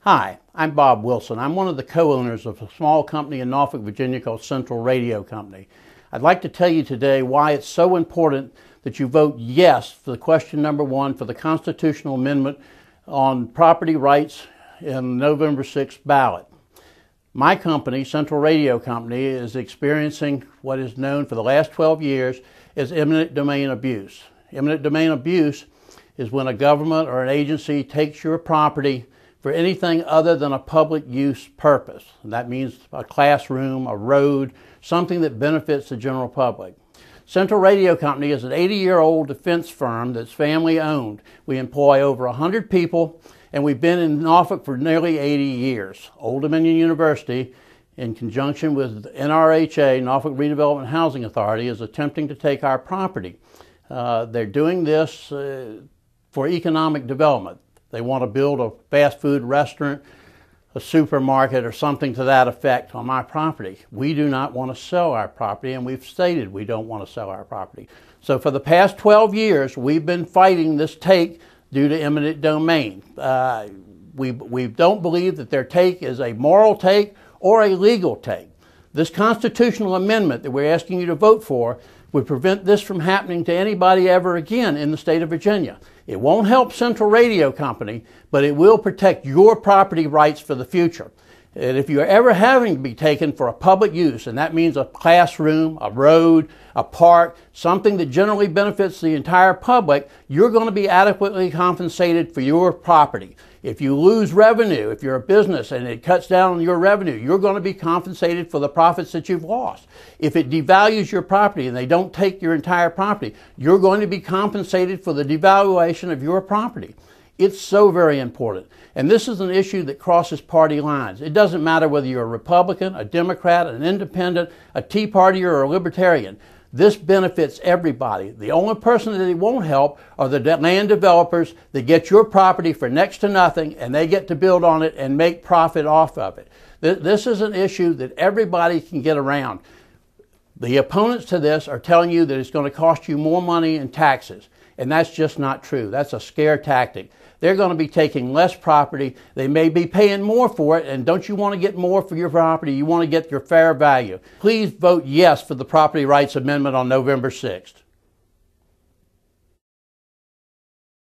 Hi, I'm Bob Wilson. I'm one of the co-owners of a small company in Norfolk, Virginia called Central Radio Company. I'd like to tell you today why it's so important that you vote yes for the question number 1 for the constitutional amendment on property rights in November 6th ballot. My company, Central Radio Company, is experiencing what is known for the last 12 years as eminent domain abuse. Eminent domain abuse is when a government or an agency takes your property for anything other than a public use purpose. And that means a classroom, a road, something that benefits the general public. Central Radio Company is an 80-year-old defense firm that's family owned. We employ over 100 people, and we've been in Norfolk for nearly 80 years. Old Dominion University, in conjunction with NRHA, Norfolk Redevelopment Housing Authority, is attempting to take our property. They're doing this for economic development. They want to build a fast food restaurant, a supermarket, or something to that effect on my property. We do not want to sell our property, and we've stated we don't want to sell our property. So for the past 12 years, we've been fighting this take due to eminent domain. We don't believe that their take is a moral take or a legal take. This constitutional amendment that we're asking you to vote for would prevent this from happening to anybody ever again in the state of Virginia. It won't help Central Radio Company, but it will protect your property rights for the future. And if you're ever having to be taken for a public use, and that means a classroom, a road, a park, something that generally benefits the entire public, you're going to be adequately compensated for your property. If you lose revenue, if you're a business and it cuts down on your revenue, you're going to be compensated for the profits that you've lost. If it devalues your property and they don't take your entire property, you're going to be compensated for the devaluation of your property. It's so very important. And this is an issue that crosses party lines. It doesn't matter whether you're a Republican, a Democrat, an independent, a Tea Partier, or a Libertarian. This benefits everybody. The only person that it won't help are the land developers that get your property for next to nothing, and they get to build on it and make profit off of it. This is an issue that everybody can get around. The opponents to this are telling you that it's going to cost you more money in taxes, and that's just not true. That's a scare tactic. They're going to be taking less property. They may be paying more for it, and don't you want to get more for your property? You want to get your fair value. Please vote yes for the Property Rights Amendment on November 6th.